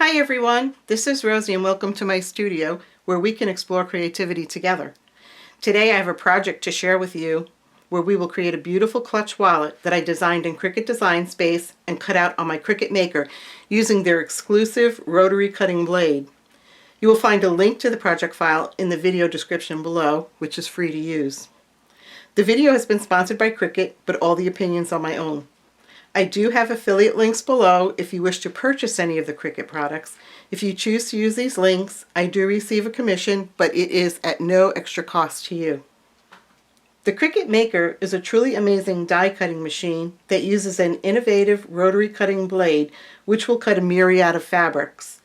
Hi everyone, this is Rosie and welcome to my studio where we can explore creativity together. Today I have a project to share with you where we will create a beautiful clutch wallet that I designed in Cricut Design Space and cut out on my Cricut Maker using their exclusive rotary cutting blade. You will find a link to the project file in the video description below, which is free to use. The video has been sponsored by Cricut, but all the opinions are my own. I do have affiliate links below if you wish to purchase any of the Cricut products. If you choose to use these links, I do receive a commission, but it is at no extra cost to you. The Cricut Maker is a truly amazing die cutting machine that uses an innovative rotary cutting blade which will cut a myriad of fabrics.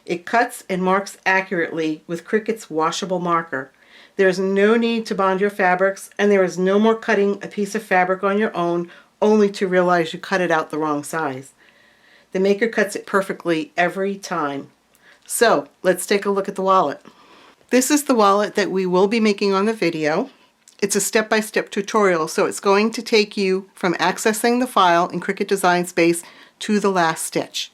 It cuts and marks accurately with Cricut's washable marker. There is no need to bond your fabrics, and there is no more cutting a piece of fabric on your own only to realize you cut it out the wrong size. The Maker cuts it perfectly every time. So let's take a look at the wallet. This is the wallet that we will be making on the video. It's a step-by-step tutorial, so it's going to take you from accessing the file in Cricut Design Space to the last stitch.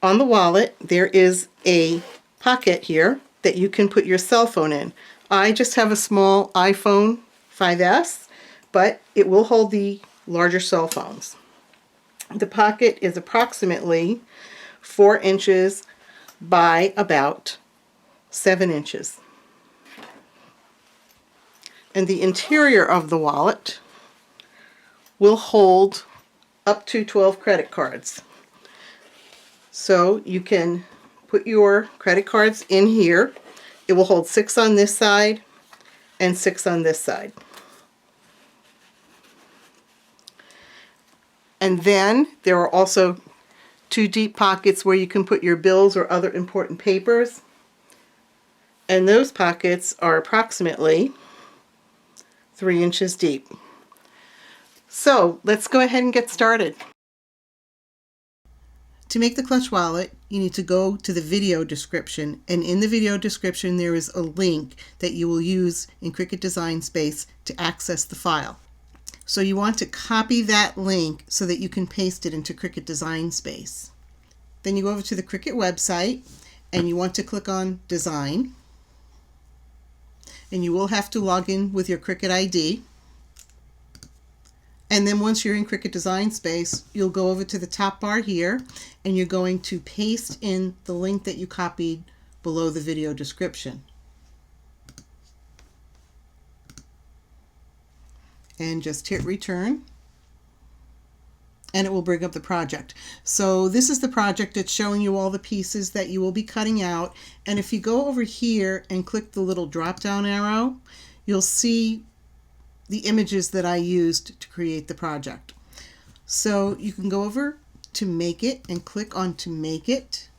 On the wallet there is a pocket here that you can put your cell phone in. I just have a small iPhone 5S, but it will hold the larger cell phones. The pocket is approximately 4 inches by about 7 inches. And the interior of the wallet will hold up to 12 credit cards. So you can put your credit cards in here. It will hold 6 on this side and 6 on this side. And then there are also 2 deep pockets where you can put your bills or other important papers. And those pockets are approximately 3 inches deep. So let's go ahead and get started. To make the clutch wallet, you need to go to the video description, and in the video description there is a link that you will use in Cricut Design Space to access the file. So you want to copy that link so that you can paste it into Cricut Design Space. Then you go over to the Cricut website and you want to click on Design. And you will have to log in with your Cricut ID. And then once you're in Cricut Design Space, you'll go over to the top bar here and you're going to paste in the link that you copied below the video description. And just hit return and it will bring up the project. So this is the project. It's showing you all the pieces that you will be cutting out, and if you go over here and click the little drop down arrow, you'll see the images that I used to create the project. So you can go over to Make It and click on To Make It.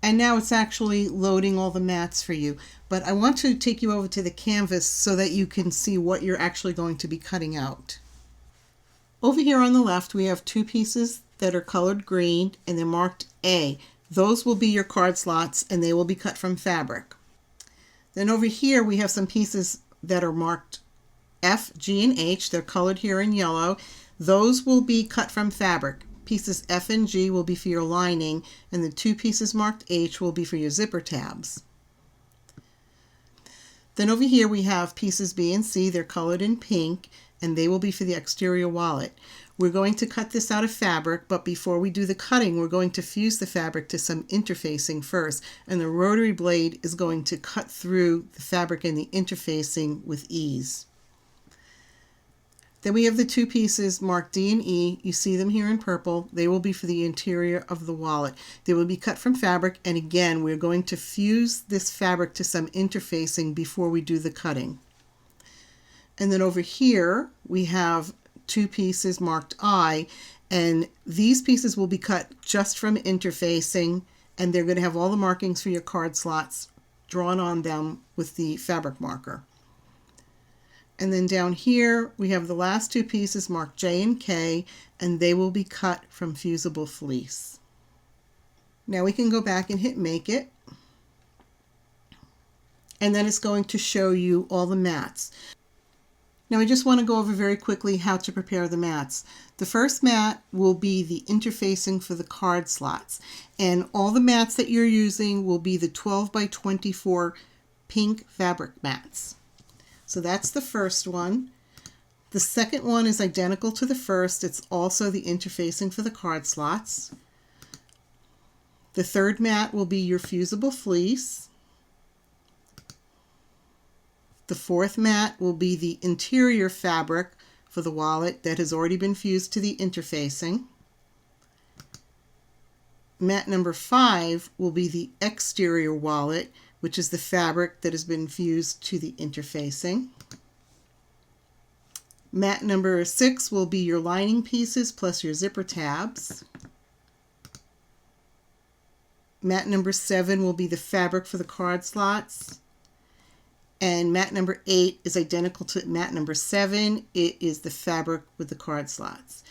And now it's actually loading all the mats for you. But I want to take you over to the canvas so that you can see what you're actually going to be cutting out. Over here on the left we have 2 pieces that are colored green and they're marked A. Those will be your card slots and they will be cut from fabric. Then over here we have some pieces that are marked F, G, and H. They're colored here in yellow. Those will be cut from fabric. Pieces F and G will be for your lining, and the 2 pieces marked H will be for your zipper tabs. Then over here we have pieces B and C. They're colored in pink, and they will be for the exterior wallet. We're going to cut this out of fabric, but before we do the cutting, we're going to fuse the fabric to some interfacing first, and the rotary blade is going to cut through the fabric and the interfacing with ease. Then we have the 2 pieces marked D and E. You see them here in purple. They will be for the interior of the wallet. They will be cut from fabric, and again we're going to fuse this fabric to some interfacing before we do the cutting. And then over here we have 2 pieces marked I, and these pieces will be cut just from interfacing, and they're going to have all the markings for your card slots drawn on them with the fabric marker. And then down here we have the last 2 pieces marked J and K, and they will be cut from fusible fleece. Now we can go back and hit Make It, and then it's going to show you all the mats. Now I just want to go over very quickly how to prepare the mats. The first mat will be the interfacing for the card slots, and all the mats that you're using will be the 12 by 24 pink fabric mats. So that's the first one. The second one is identical to the first. It's also the interfacing for the card slots. The third mat will be your fusible fleece. The fourth mat will be the interior fabric for the wallet that has already been fused to the interfacing. Mat number 5 will be the exterior wallet, which is the fabric that has been fused to the interfacing. Mat number 6 will be your lining pieces plus your zipper tabs. Mat number 7 will be the fabric for the card slots. And mat number 8 is identical to mat number 7. It is the fabric with the card slots.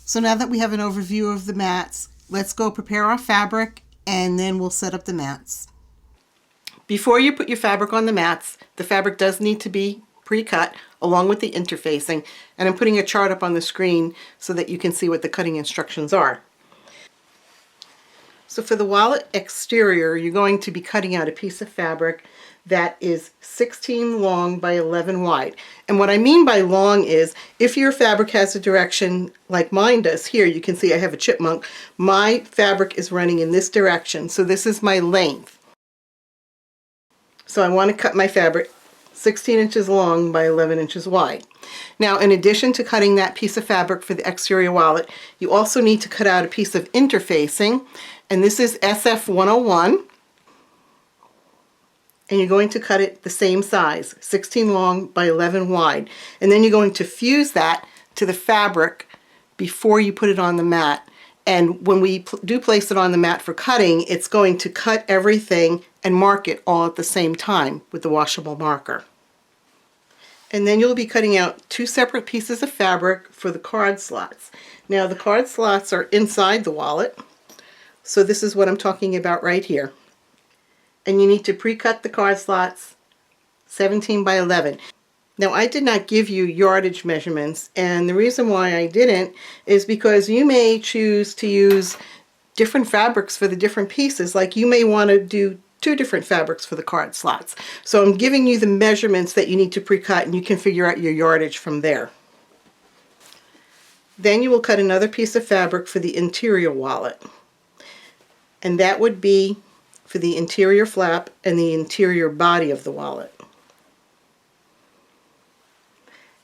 So now that we have an overview of the mats, let's go prepare our fabric and then we'll set up the mats. Before you put your fabric on the mats, the fabric does need to be pre-cut along with the interfacing, and I'm putting a chart up on the screen so that you can see what the cutting instructions are. So for the wallet exterior, you're going to be cutting out a piece of fabric that is 16 long by 11 wide. And what I mean by long is, if your fabric has a direction like mine does, here you can see I have a chipmunk, my fabric is running in this direction, so this is my length. So I want to cut my fabric 16 inches long by 11 inches wide. Now, in addition to cutting that piece of fabric for the exterior wallet, you also need to cut out a piece of interfacing, and this is SF 101. And you're going to cut it the same size, 16 long by 11 wide. And then you're going to fuse that to the fabric before you put it on the mat. And when we do place it on the mat for cutting, it's going to cut everything and mark it all at the same time with the washable marker. And then you'll be cutting out 2 separate pieces of fabric for the card slots. Now the card slots are inside the wallet, so this is what I'm talking about right here. And you need to pre-cut the card slots 17 by 11. Now I did not give you yardage measurements, and the reason why I didn't is because you may choose to use different fabrics for the different pieces. Like you may want to do 2 different fabrics for the card slots. So I'm giving you the measurements that you need to pre-cut, and you can figure out your yardage from there. Then you will cut another piece of fabric for the interior wallet, and that would be for the interior flap and the interior body of the wallet.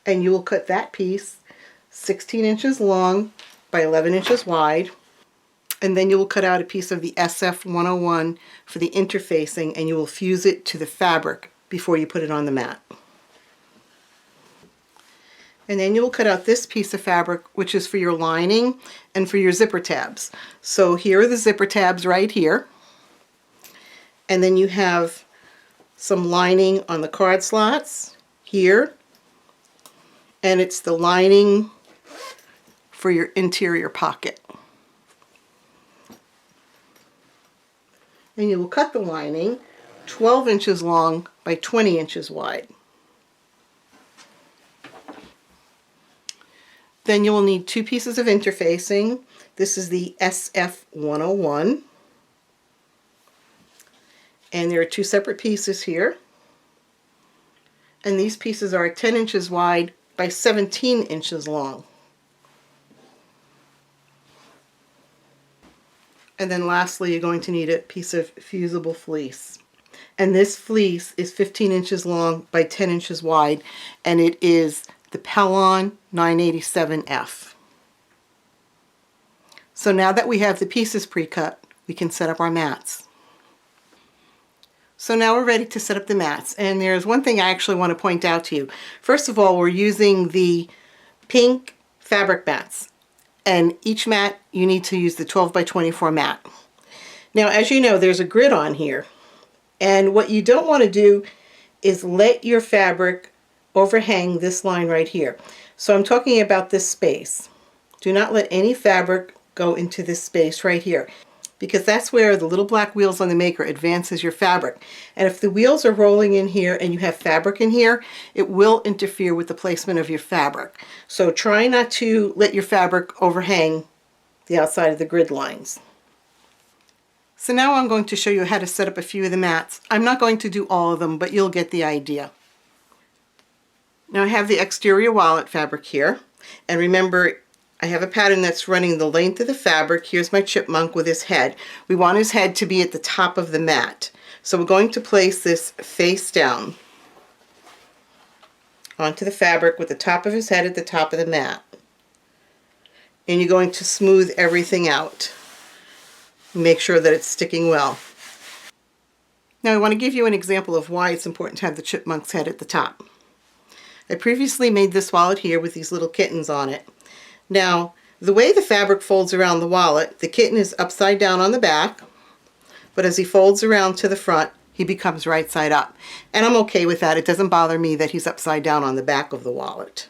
And you will cut that piece 16 inches long by 11 inches wide, and then you will cut out a piece of the SF 101 for the interfacing, and you will fuse it to the fabric before you put it on the mat. And then you will cut out this piece of fabric, which is for your lining and for your zipper tabs. So here are the zipper tabs right here. And then you have some lining on the card slots here, and it's the lining for your interior pocket. And you will cut the lining 12 inches long by 20 inches wide. Then you will need 2 pieces of interfacing. This is the SF 101. And there are 2 separate pieces here. And these pieces are 10 inches wide by 17 inches long. And then lastly, you're going to need a piece of fusible fleece. And this fleece is 15 inches long by 10 inches wide, and it is the Pellon 987F. So now that we have the pieces pre-cut, we can set up our mats. So now we're ready to set up the mats, and there's one thing I actually want to point out to you. First of all, we're using the pink fabric mats, and each mat you need to use the 12 by 24 mat. Now, as you know, there's a grid on here, and what you don't want to do is let your fabric overhang this line right here. So I'm talking about this space. Do not let any fabric go into this space right here. because that's where the little black wheels on the maker advances your fabric. And if the wheels are rolling in here and you have fabric in here, it will interfere with the placement of your fabric. So try not to let your fabric overhang the outside of the grid lines. So now I'm going to show you how to set up a few of the mats. I'm not going to do all of them, but you'll get the idea. Now I have the exterior wallet fabric here, and remember I have a pattern that's running the length of the fabric. Here's my chipmunk with his head. We want his head to be at the top of the mat. So we're going to place this face down onto the fabric with the top of his head at the top of the mat. And you're going to smooth everything out. Make sure that it's sticking well. Now I want to give you an example of why it's important to have the chipmunk's head at the top. I previously made this wallet here with these little kittens on it. Now, the way the fabric folds around the wallet, the kitten is upside down on the back, but as he folds around to the front, he becomes right side up. And I'm okay with that. It doesn't bother me that he's upside down on the back of the wallet.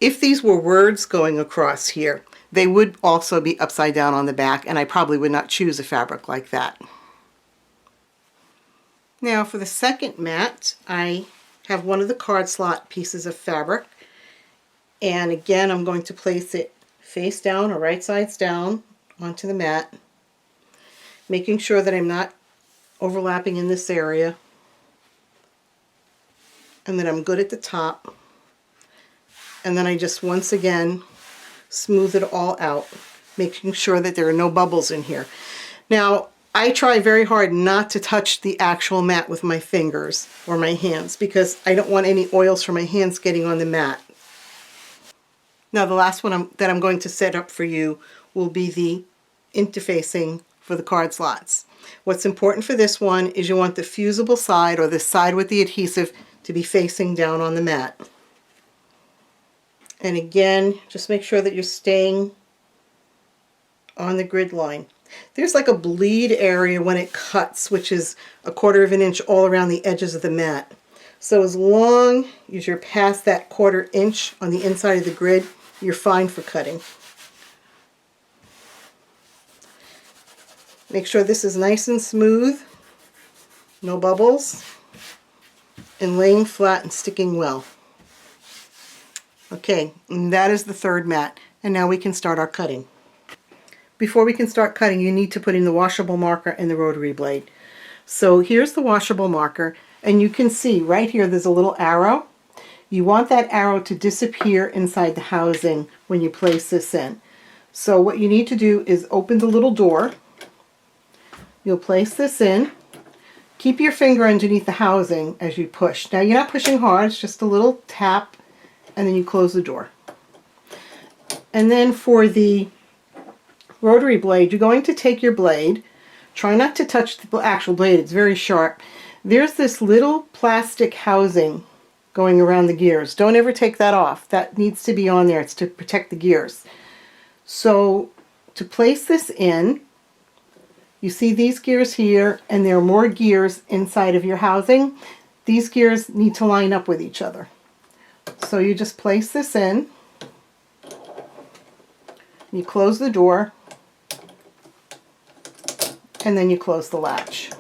If these were words going across here, they would also be upside down on the back, and I probably would not choose a fabric like that. Now for the second mat, I have one of the card slot pieces of fabric, and again I'm going to place it face down or right sides down onto the mat, making sure that I'm not overlapping in this area and that I'm good at the top, and then I just once again smooth it all out, making sure that there are no bubbles in here. Now I try very hard not to touch the actual mat with my fingers or my hands because I don't want any oils from my hands getting on the mat. Now the last one that I'm going to set up for you will be the interfacing for the card slots. What's important for this one is you want the fusible side, or the side with the adhesive, to be facing down on the mat. And again, just make sure that you're staying on the grid line. There's like a bleed area when it cuts, which is 1/4 of an inch all around the edges of the mat. So as long as you're past that 1/4 inch on the inside of the grid, you're fine for cutting. Make sure this is nice and smooth, no bubbles, and laying flat and sticking well. Okay, and that is the third mat, and now we can start our cutting. Before we can start cutting, you need to put in the washable marker and the rotary blade. So here's the washable marker, and you can see right here there's a little arrow. You want that arrow to disappear inside the housing when you place this in. So what you need to do is open the little door. You'll place this in. Keep your finger underneath the housing as you push. Now you're not pushing hard, it's just a little tap, and then you close the door. And then for the rotary blade, you're going to take your blade. Try not to touch the actual blade, it's very sharp. There's this little plastic housing going around the gears. Don't ever take that off. That needs to be on there. It's to protect the gears. So to place this in, you see these gears here, and there are more gears inside of your housing. These gears need to line up with each other. So you just place this in, you close the door, and then you close the latch.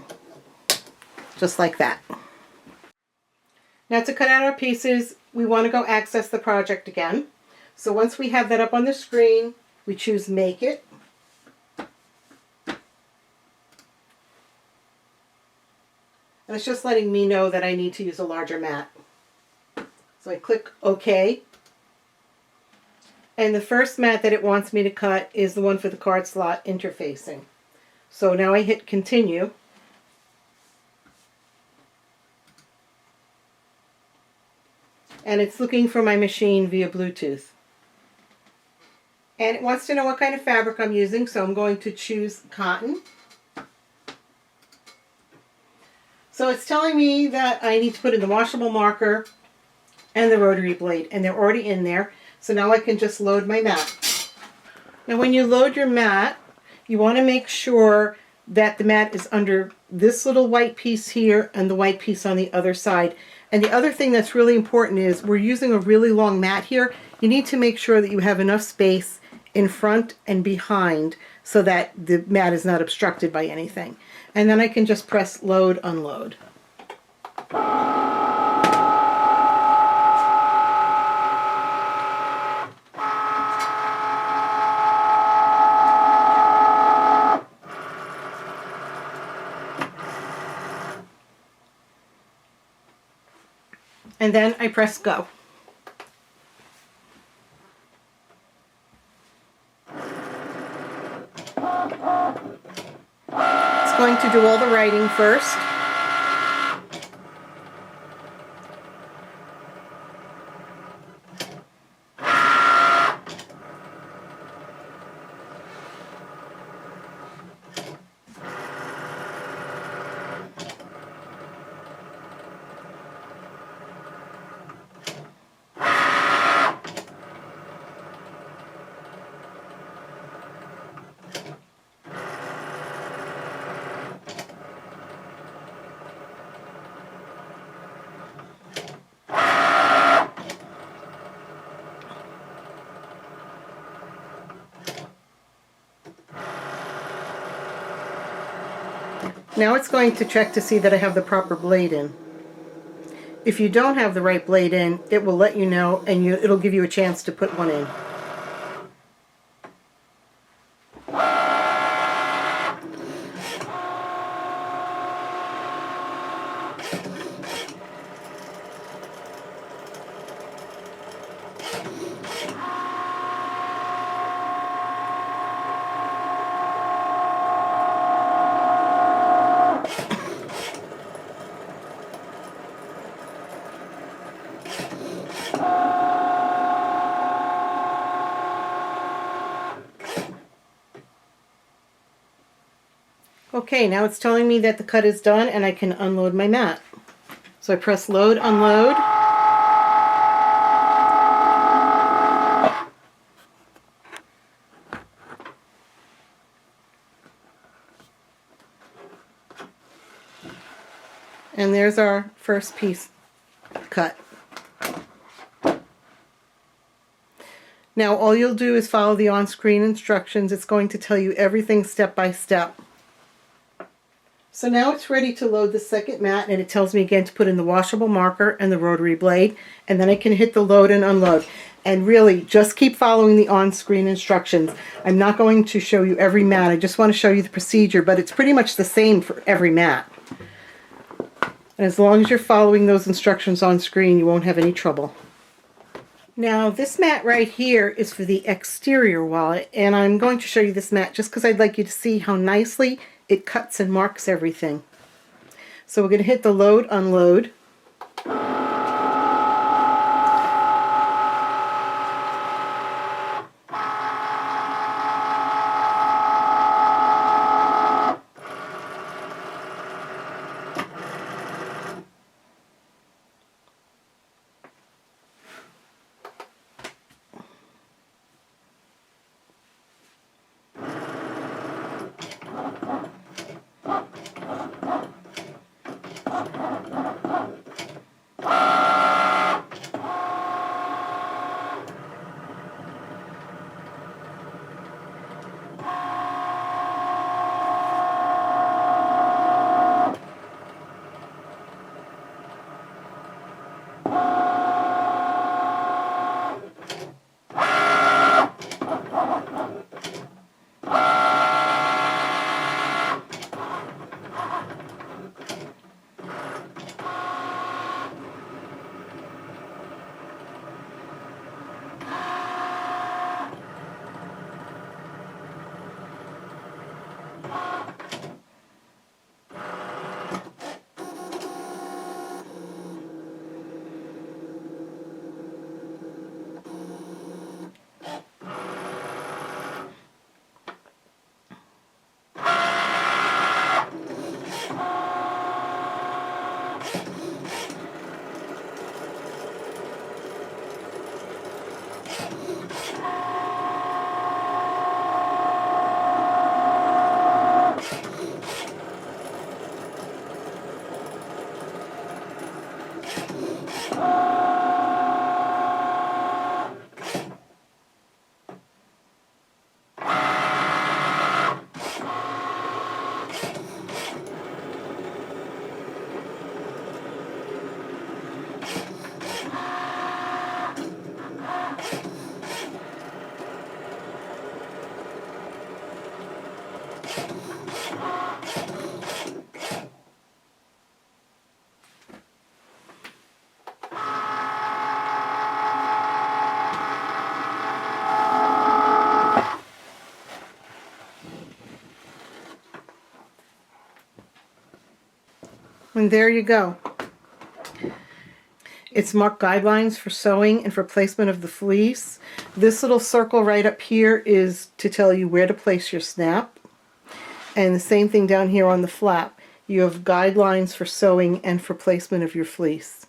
Just like that. Now to cut out our pieces, we want to go access the project again. So once we have that up on the screen, we choose Make It. And it's just letting me know that I need to use a larger mat. So I click OK. And the first mat that it wants me to cut is the one for the card slot interfacing. So now I hit Continue. And it's looking for my machine via Bluetooth. And it wants to know what kind of fabric I'm using, so I'm going to choose cotton. So it's telling me that I need to put in the washable marker and the rotary blade, and they're already in there. So now I can just load my mat. Now when you load your mat, you want to make sure that the mat is under this little white piece here and the white piece on the other side. And the other thing that's really important is we're using a really long mat here. You need to make sure that you have enough space in front and behind so that the mat is not obstructed by anything. And then I can just press load, unload. And then I press go. It's going to do all the writing first. Now it's going to check to see that I have the proper blade in. If you don't have the right blade in, it will let you know, and it'll give you a chance to put one in. Okay, now it's telling me that the cut is done and I can unload my mat. So I press load, unload. And there's our first piece cut. Now all you'll do is follow the on-screen instructions. It's going to tell you everything step by step. So now it's ready to load the second mat, and it tells me again to put in the washable marker and the rotary blade, and then I can hit the load and unload. And really, just keep following the on-screen instructions. I'm not going to show you every mat, I just want to show you the procedure, but it's pretty much the same for every mat. And as long as you're following those instructions on screen, you won't have any trouble. Now this mat right here is for the exterior wallet, and I'm going to show you this mat just because I'd like you to see how nicely it cuts and marks everything. So we're going to hit the load, unload. And there you go. It's marked guidelines for sewing and for placement of the fleece. This little circle right up here is to tell you where to place your snap. And the same thing down here on the flap. You have guidelines for sewing and for placement of your fleece.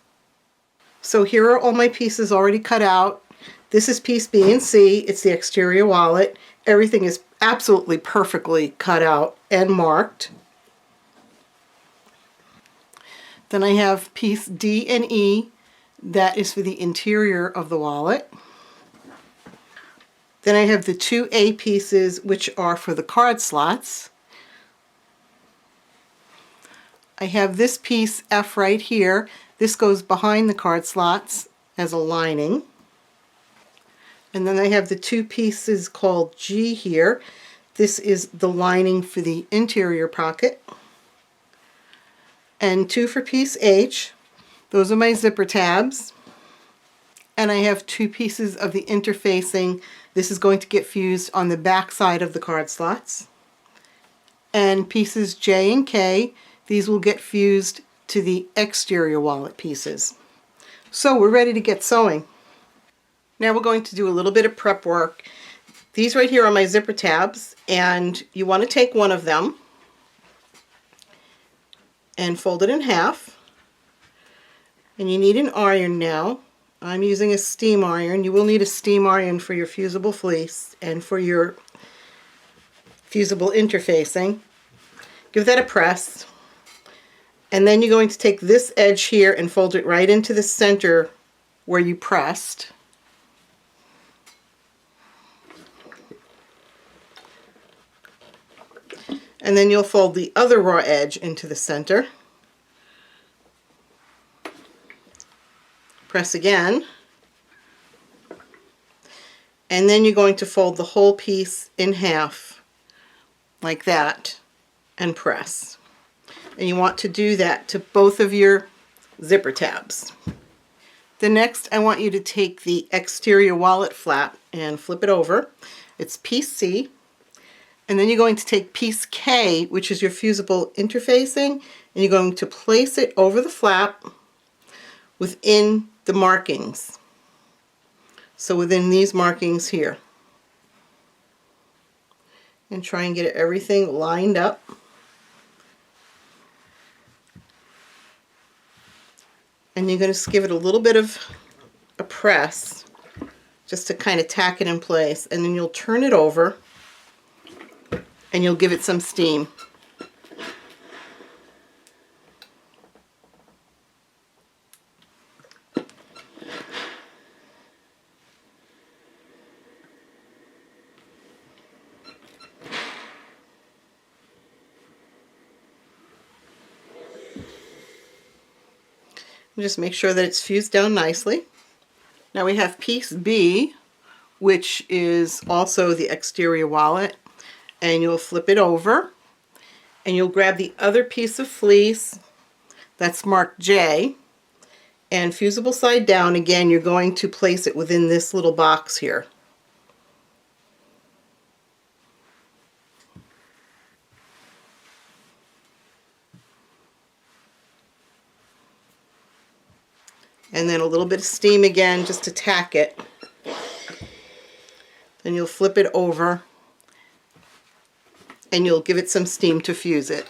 So here are all my pieces already cut out. This is piece B and C. It's the exterior wallet. Everything is absolutely perfectly cut out and marked. Then I have piece D and E. That is for the interior of the wallet. Then I have the two A pieces, which are for the card slots. I have this piece F right here. This goes behind the card slots as a lining. And then I have the two pieces called G here. This is the lining for the interior pocket. And two for piece H. Those are my zipper tabs. And I have two pieces of the interfacing. This is going to get fused on the back side of the card slots. And pieces J and K, these will get fused to the exterior wallet pieces. So we're ready to get sewing. Now we're going to do a little bit of prep work. These right here are my zipper tabs, and you want to take one of them and fold it in half. And you need an iron now. I'm using a steam iron. You will need a steam iron for your fusible fleece and for your fusible interfacing. Give that a press. And then you're going to take this edge here and fold it right into the center where you pressed. And then you'll fold the other raw edge into the center. Press again. And then you're going to fold the whole piece in half like that and press. And you want to do that to both of your zipper tabs. The next, I want you to take the exterior wallet flap and flip it over. It's piece C. And then you're going to take piece K, which is your fusible interfacing, and you're going to place it over the flap within the markings. So within these markings here. And try and get everything lined up. And you're going to give it a little bit of a press just to kind of tack it in place, and then you'll turn it over and you'll give it some steam. Just make sure that it's fused down nicely. Now we have piece B, which is also the exterior wallet, and you'll flip it over and you'll grab the other piece of fleece that's marked J, and fusible side down again, you're going to place it within this little box here. And then a little bit of steam again just to tack it. Then you'll flip it over and you'll give it some steam to fuse it.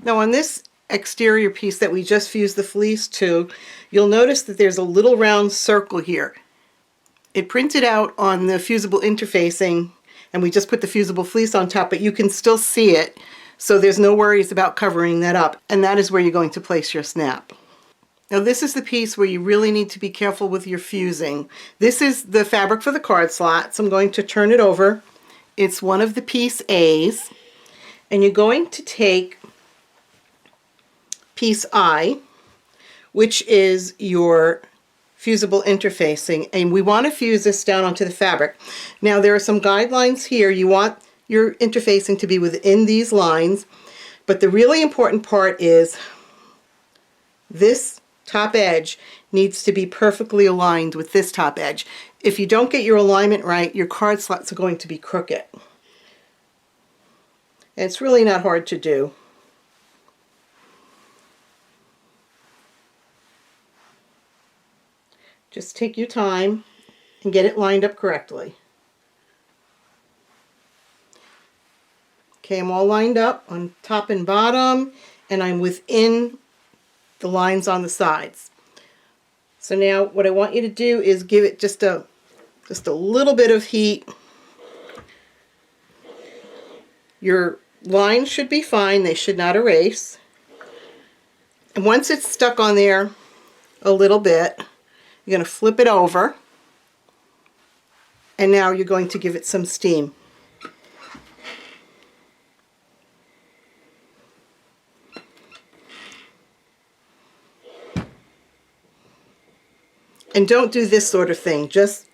Now on this exterior piece that we just fused the fleece to, you'll notice that there's a little round circle here. It printed out on the fusible interfacing, and we just put the fusible fleece on top, but you can still see it. So there's no worries about covering that up, and that is where you're going to place your snap. Now this is the piece where you really need to be careful with your fusing. This is the fabric for the card slots. I'm going to turn it over. It's one of the piece A's, and you're going to take piece I, which is your fusible interfacing, and we want to fuse this down onto the fabric. Now there are some guidelines here. You want your interfacing to be within these lines, but the really important part is this top edge needs to be perfectly aligned with this top edge. If you don't get your alignment right, your card slots are going to be crooked. And it's really not hard to do. Just take your time and get it lined up correctly. Okay, I'm all lined up on top and bottom, and I'm within the lines on the sides. So now what I want you to do is give it just a little bit of heat. Your lines should be fine, they should not erase. And once it's stuck on there a little bit, you're going to flip it over, and now you're going to give it some steam. And don't do this sort of thing, just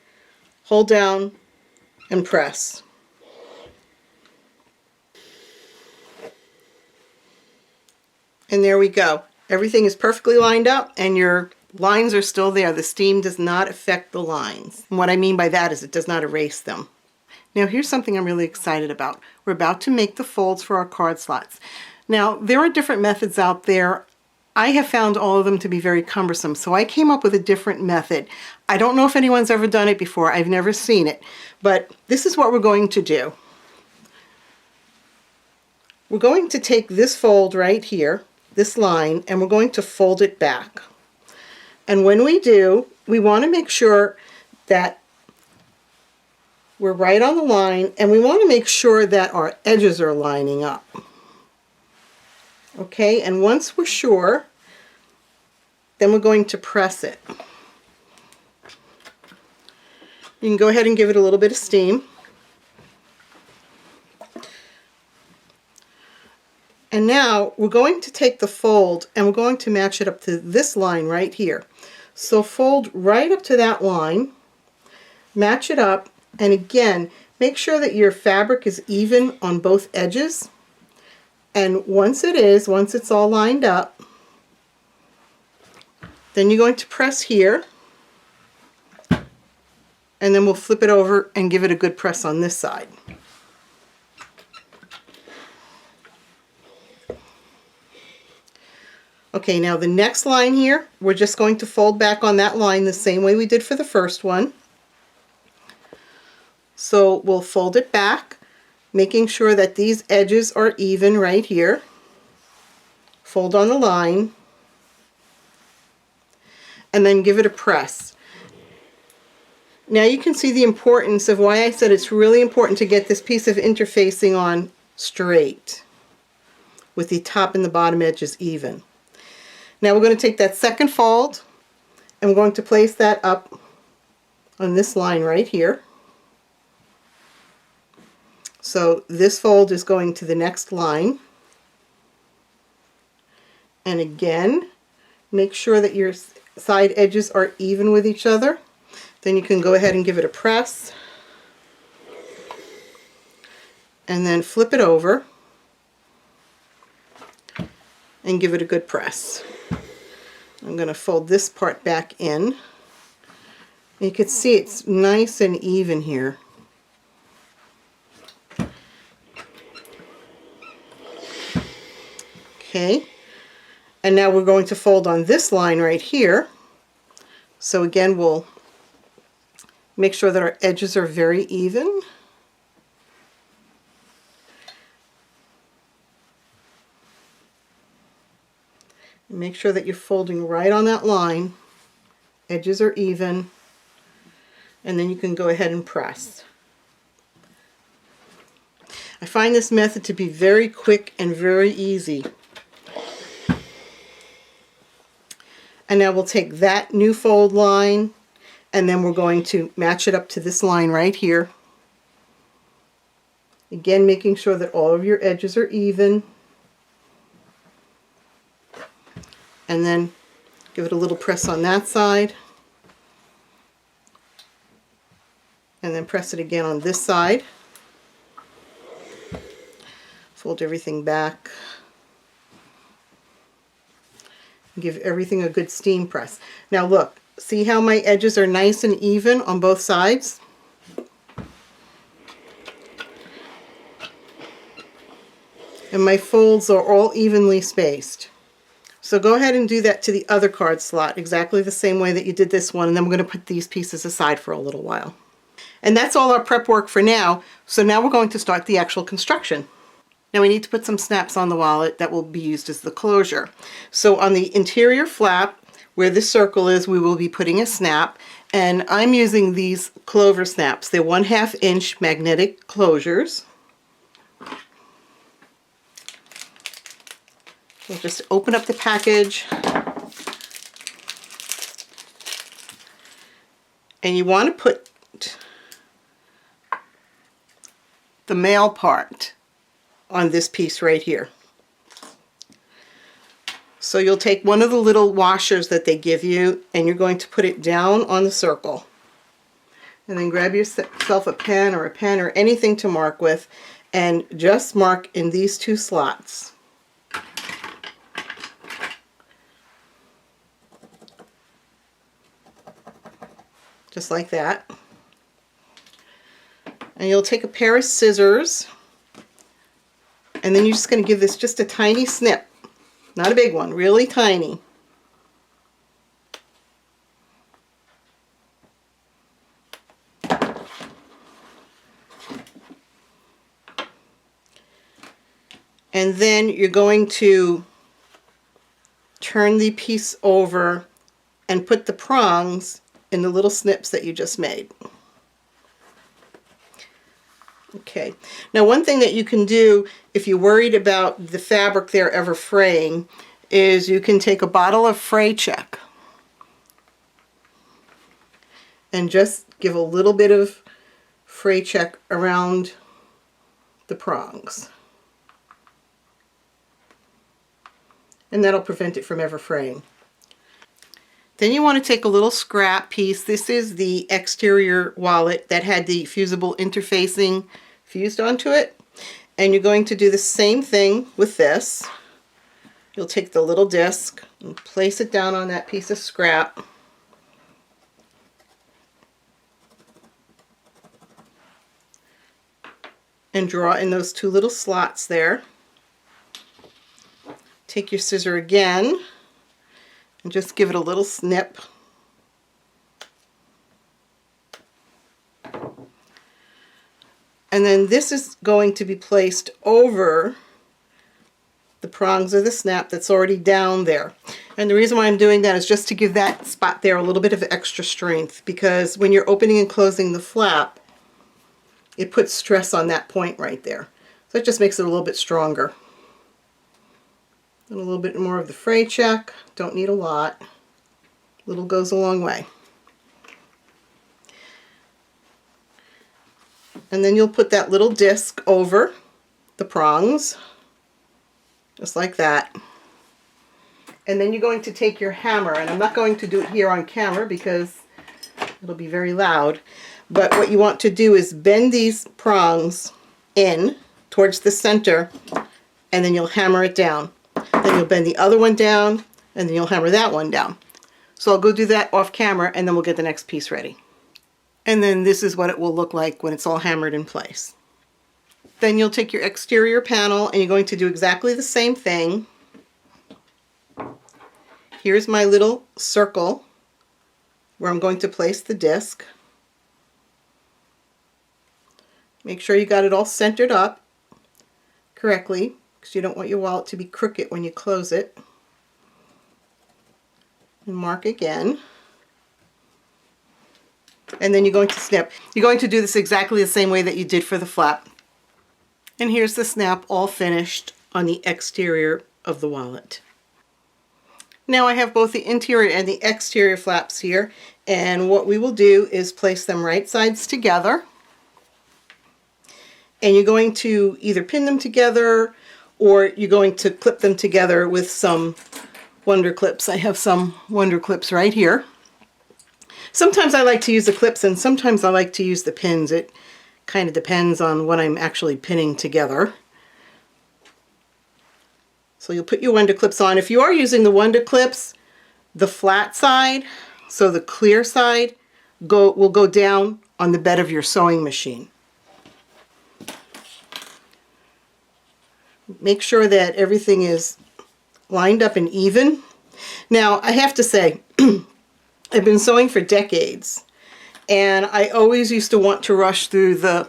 hold down and press. And there we go. Everything is perfectly lined up and your lines are still there. The steam does not affect the lines. And what I mean by that is it does not erase them. Now here's something I'm really excited about. We're about to make the folds for our card slots. Now there are different methods out there. I have found all of them to be very cumbersome, so I came up with a different method. I don't know if anyone's ever done it before. I've never seen it, but this is what we're going to do. We're going to take this fold right here, this line, and we're going to fold it back. And when we do, we want to make sure that we're right on the line, and we want to make sure that our edges are lining up. Okay, and once we're sure, then we're going to press it. You can go ahead and give it a little bit of steam. And now we're going to take the fold and we're going to match it up to this line right here. So fold right up to that line, match it up, and again, make sure that your fabric is even on both edges. And once it's all lined up, then you're going to press here, and then we'll flip it over and give it a good press on this side. Okay, now the next line here, we're just going to fold back on that line the same way we did for the first one. So we'll fold it back, making sure that these edges are even right here. Fold on the line, and then give it a press. Now you can see the importance of why I said it's really important to get this piece of interfacing on straight, with the top and the bottom edges even. Now we're going to take that second fold, and we're going to place that up on this line right here. So this fold is going to the next line. And again, make sure that your side edges are even with each other. Then you can go ahead and give it a press. And then flip it over and give it a good press. I'm going to fold this part back in. You can see it's nice and even here. Okay, and now we're going to fold on this line right here. So again, we'll make sure that our edges are very even. Make sure that you're folding right on that line. Edges are even. And then you can go ahead and press. I find this method to be very quick and very easy. And now we'll take that new fold line, and then we're going to match it up to this line right here. Again, making sure that all of your edges are even. And then give it a little press on that side. And then press it again on this side. Fold everything back. Give everything a good steam press. Now look, see how my edges are nice and even on both sides? And my folds are all evenly spaced. So go ahead and do that to the other card slot exactly the same way that you did this one, and then we're going to put these pieces aside for a little while. And that's all our prep work for now. So now we're going to start the actual construction. Now we need to put some snaps on the wallet that will be used as the closure. So on the interior flap, where the circle is, we will be putting a snap, and I'm using these clover snaps. They're 1/2 inch magnetic closures. We'll just open up the package, and you want to put the male part on this piece right here. So you'll take one of the little washers that they give you, and you're going to put it down on the circle. And then grab yourself a pen or anything to mark with, and just mark in these two slots. Just like that. And you'll take a pair of scissors, and then you're just going to give this just a tiny snip. Not a big one, really tiny. And then you're going to turn the piece over and put the prongs in the little snips that you just made. Okay, now one thing that you can do if you're worried about the fabric there ever fraying is you can take a bottle of fray check and just give a little bit of fray check around the prongs. And that'll prevent it from ever fraying. Then you want to take a little scrap piece. This is the exterior wallet that had the fusible interfacing fused onto it. And you're going to do the same thing with this. You'll take the little disc and place it down on that piece of scrap. And draw in those two little slots there. Take your scissor again and just give it a little snip. And then this is going to be placed over the prongs of the snap that's already down there. And the reason why I'm doing that is just to give that spot there a little bit of extra strength, because when you're opening and closing the flap, it puts stress on that point right there. So it just makes it a little bit stronger. And a little bit more of the fray check. Don't need a lot. Little goes a long way. And then you'll put that little disc over the prongs, just like that. And then you're going to take your hammer, and I'm not going to do it here on camera because it'll be very loud, but what you want to do is bend these prongs in towards the center, and then you'll hammer it down. Then you'll bend the other one down, and then you'll hammer that one down. So I'll go do that off camera, and then we'll get the next piece ready. And then this is what it will look like when it's all hammered in place. Then you'll take your exterior panel, and you're going to do exactly the same thing. Here's my little circle where I'm going to place the disc. Make sure you got it all centered up correctly, because you don't want your wallet to be crooked when you close it. And mark again. And then you're going to snip. You're going to do this exactly the same way that you did for the flap. And here's the snap all finished on the exterior of the wallet. Now I have both the interior and the exterior flaps here, and what we will do is place them right sides together. And you're going to either pin them together, or you're going to clip them together with some Wonder Clips. I have some Wonder Clips right here. Sometimes I like to use the clips, and sometimes I like to use the pins. It kind of depends on what I'm actually pinning together. So you'll put your window clips on. If you are using the window clips, the flat side, so the clear side, will go down on the bed of your sewing machine. Make sure that everything is lined up and even. Now, I have to say, I've been sewing for decades, and I always used to want to rush through the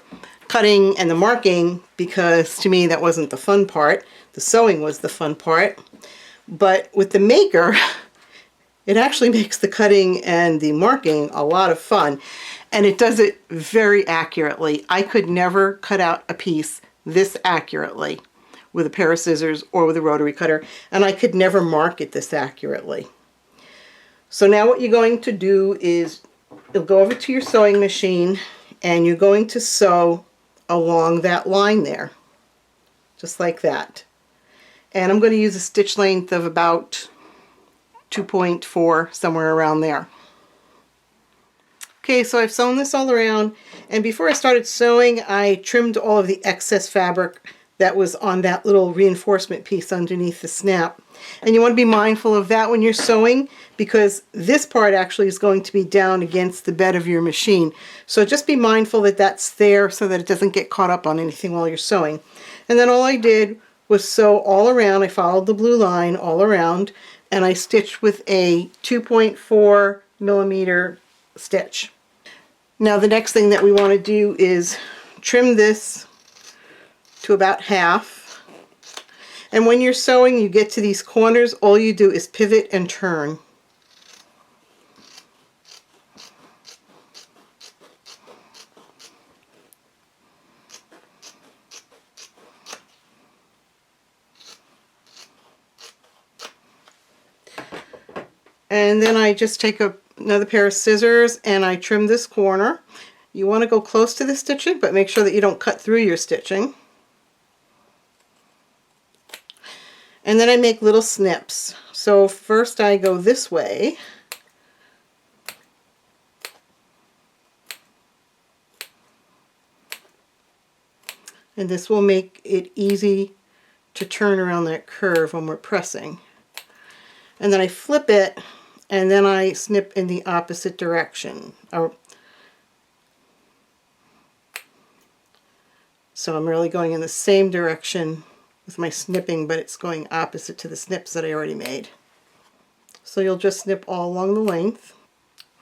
cutting and the marking because to me that wasn't the fun part. The sewing was the fun part. But with the maker, it actually makes the cutting and the marking a lot of fun, and it does it very accurately. I could never cut out a piece this accurately with a pair of scissors or with a rotary cutter, and I could never mark it this accurately. So now what you're going to do is you'll go over to your sewing machine and you're going to sew along that line there, just like that. And I'm going to use a stitch length of about 2.4, somewhere around there. Okay, so I've sewn this all around, and before I started sewing, I trimmed all of the excess fabric that was on that little reinforcement piece underneath the snap. And you want to be mindful of that when you're sewing, because this part actually is going to be down against the bed of your machine. So just be mindful that that's there so that it doesn't get caught up on anything while you're sewing. And then all I did was sew all around. I followed the blue line all around, and I stitched with a 2.4 millimeter stitch. Now the next thing that we want to do is trim this to about half. And when you're sewing, you get to these corners, all you do is pivot and turn. And then I just take another pair of scissors and I trim this corner. You want to go close to the stitching, but make sure that you don't cut through your stitching. And then I make little snips. So first I go this way. And this will make it easy to turn around that curve when we're pressing. And then I flip it, and then I snip in the opposite direction. So I'm really going in the same direction with my snipping, but it's going opposite to the snips that I already made. So you'll just snip all along the length.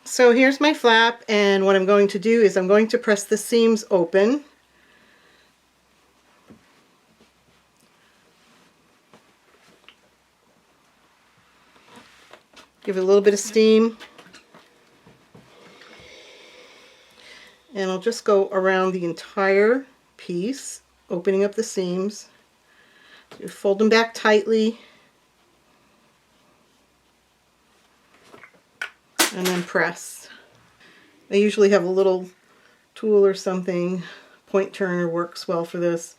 So here's my flap, and what I'm going to do is I'm going to press the seams open. Give it a little bit of steam. And I'll just go around the entire piece, opening up the seams. You fold them back tightly, and then press. I usually have a little tool or something. Point turner works well for this.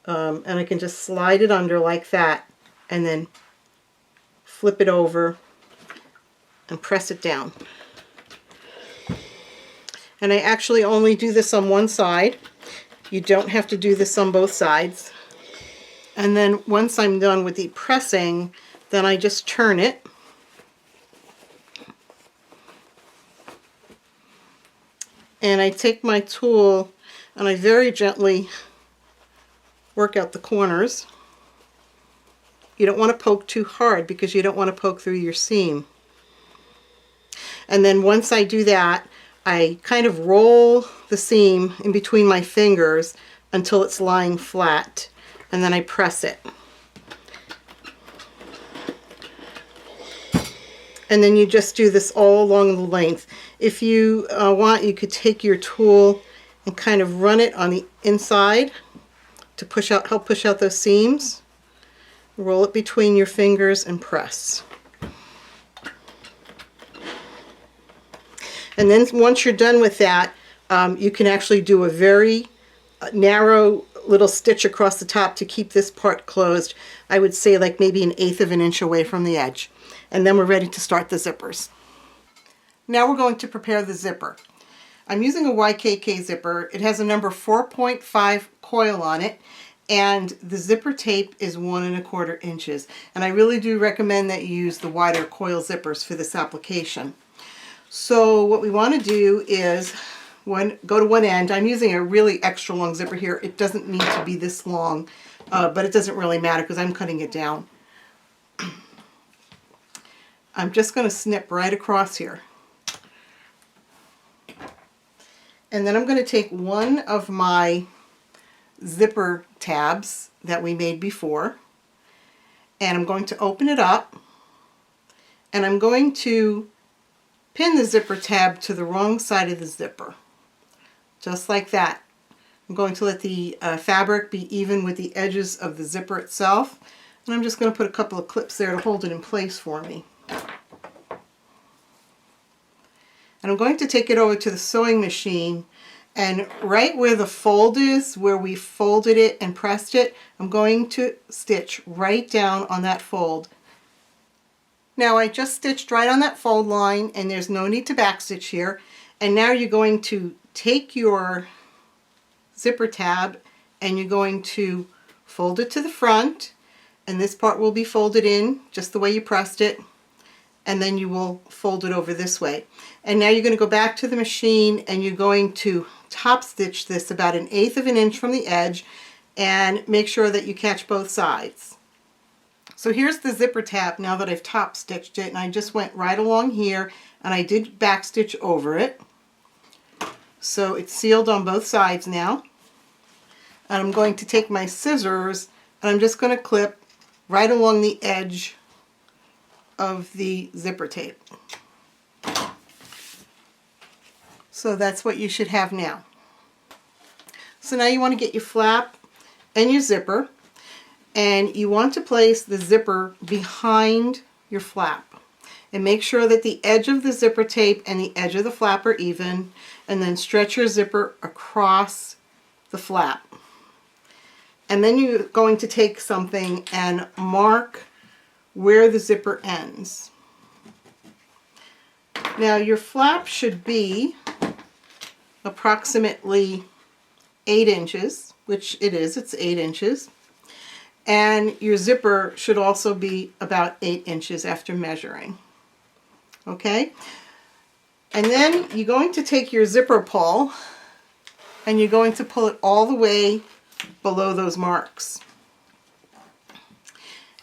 And I can just slide it under like that, and then flip it over and press it down. And I actually only do this on one side. You don't have to do this on both sides. And then once I'm done with the pressing, then I just turn it. And I take my tool and I very gently work out the corners. You don't want to poke too hard because you don't want to poke through your seam. And then once I do that, I kind of roll the seam in between my fingers until it's lying flat, and then I press it. And then you just do this all along the length. If you want, you could take your tool and kind of run it on the inside to help push out those seams. Roll it between your fingers and press. And then once you're done with that, you can actually do a very narrow little stitch across the top to keep this part closed. I would say like maybe 1/8 of an inch away from the edge. And then we're ready to start the zippers. Now we're going to prepare the zipper. I'm using a YKK zipper. It has a number 4.5 coil on it, and the zipper tape is 1¼ inches. And I really do recommend that you use the wider coil zippers for this application. So what we want to do is go to one end. I'm using a really extra long zipper here. It doesn't need to be this long, but it doesn't really matter because I'm cutting it down. I'm just going to snip right across here. And then I'm going to take one of my zipper tabs that we made before, and I'm going to open it up, and I'm going to pin the zipper tab to the wrong side of the zipper, just like that. I'm going to let the fabric be even with the edges of the zipper itself, and I'm just going to put a couple of clips there to hold it in place for me. And I'm going to take it over to the sewing machine, and right where the fold is, where we folded it and pressed it, I'm going to stitch right down on that fold. Now I just stitched right on that fold line, and there's no need to backstitch here. And now you're going to take your zipper tab and you're going to fold it to the front, and this part will be folded in just the way you pressed it, and then you will fold it over this way. And now you're going to go back to the machine and you're going to top stitch this about 1/8 inch from the edge, and make sure that you catch both sides. So here's the zipper tab now that I've top stitched it, and I just went right along here and I did back stitch over it. So it's sealed on both sides now. And I'm going to take my scissors and I'm just going to clip right along the edge of the zipper tape. So that's what you should have now. So now you want to get your flap and your zipper, and you want to place the zipper behind your flap. And make sure that the edge of the zipper tape and the edge of the flap are even, and then stretch your zipper across the flap. And then you're going to take something and mark where the zipper ends. Now your flap should be approximately 8 inches, which it is, it's 8 inches. And your zipper should also be about 8 inches after measuring. Okay? And then you're going to take your zipper pull and you're going to pull it all the way below those marks.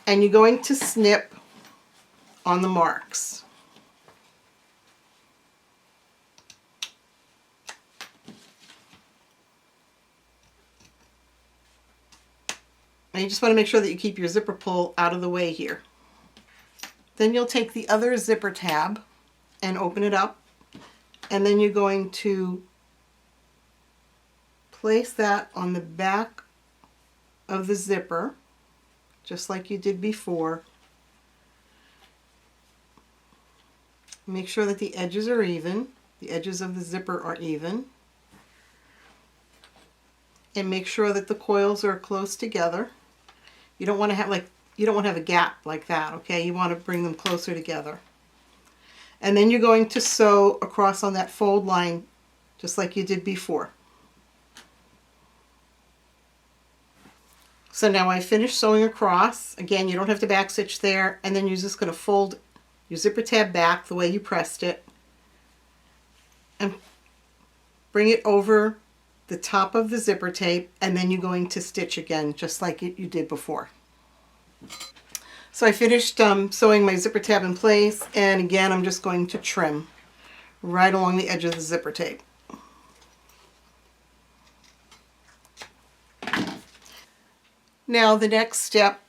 And you're going to snip on the marks. And you just want to make sure that you keep your zipper pull out of the way here. Then you'll take the other zipper tab and open it up, and then you're going to place that on the back of the zipper, just like you did before. Make sure that the edges are even, the edges of the zipper are even, and make sure that the coils are close together. You don't want to have a gap like that, okay? You want to bring them closer together. And then you're going to sew across on that fold line just like you did before. So now I finished sewing across. Again, you don't have to backstitch there, and then you're just going to fold your zipper tab back the way you pressed it and bring it over the top of the zipper tape, and then you're going to stitch again just like you did before. So I finished sewing my zipper tab in place, and again I'm just going to trim right along the edge of the zipper tape. Now the next step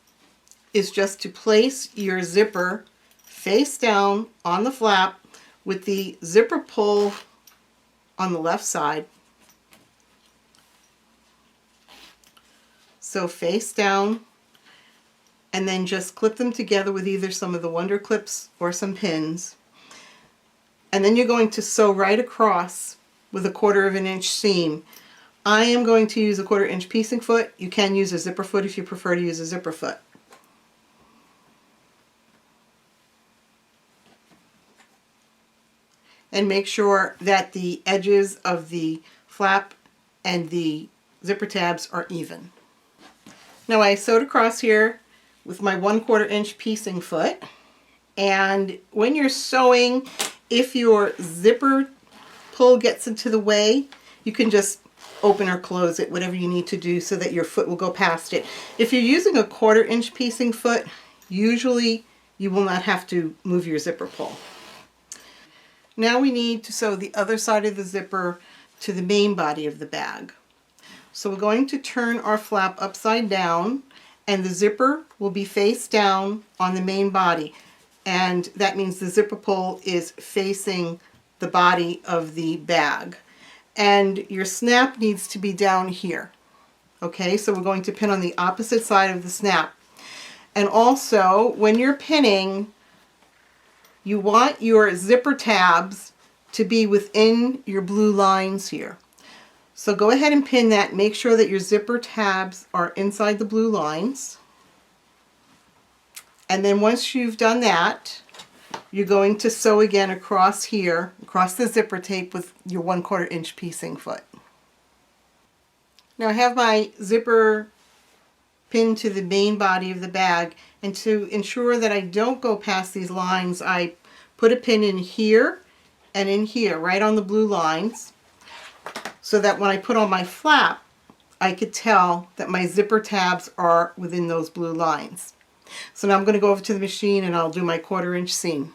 is just to place your zipper face down on the flap with the zipper pull on the left side. So face down, and then just clip them together with either some of the Wonder Clips or some pins. And then you're going to sew right across with a 1/4 inch seam. I am going to use a 1/4 inch piecing foot. You can use a zipper foot if you prefer to use a zipper foot. And make sure that the edges of the flap and the zipper tabs are even. Now I sewed across here with my 1/4 inch piecing foot, and when you're sewing, if your zipper pull gets into the way, you can just open or close it, whatever you need to do so that your foot will go past it. If you're using a 1/4 inch piecing foot, usually you will not have to move your zipper pull. Now we need to sew the other side of the zipper to the main body of the bag. So we're going to turn our flap upside down, and the zipper will be face down on the main body. And that means the zipper pull is facing the body of the bag. And your snap needs to be down here. Okay, so we're going to pin on the opposite side of the snap. And also, when you're pinning, you want your zipper tabs to be within your blue lines here. So go ahead and pin that. Make sure that your zipper tabs are inside the blue lines. And then once you've done that, you're going to sew again across here, across the zipper tape with your 1/4 inch piecing foot. Now I have my zipper pinned to the main body of the bag, and to ensure that I don't go past these lines, I put a pin in here and in here, right on the blue lines, so that when I put on my flap, I could tell that my zipper tabs are within those blue lines. So now I'm going to go over to the machine and I'll do my 1/4 inch seam.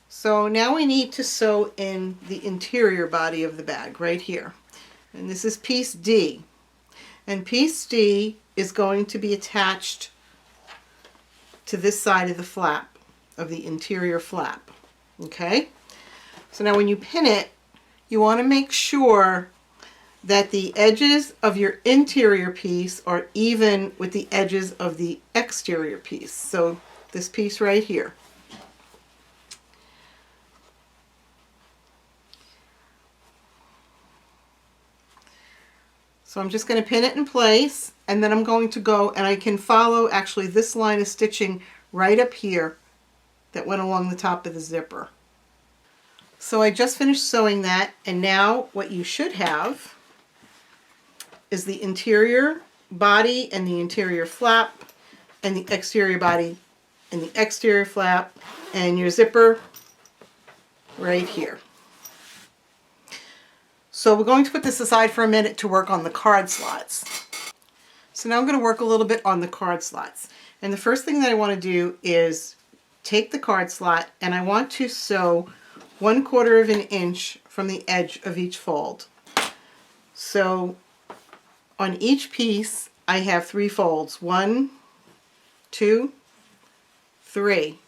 So now we need to sew in the interior body of the bag right here. And this is piece D. And piece D is going to be attached to this side of the flap, of the interior flap. Okay? So now when you pin it, you want to make sure that the edges of your interior piece are even with the edges of the exterior piece. So this piece right here. So I'm just going to pin it in place, and then I'm going to go, and I can follow actually this line of stitching right up here that went along the top of the zipper. So I just finished sewing that, and now what you should have is the interior body and the interior flap and the exterior body and the exterior flap and your zipper right here. So we're going to put this aside for a minute to work on the card slots. So now I'm going to work a little bit on the card slots. And the first thing that I want to do is take the card slot, and I want to sew 1/4 of an inch from the edge of each fold. So on each piece I have 3 folds. 1, 2, 3.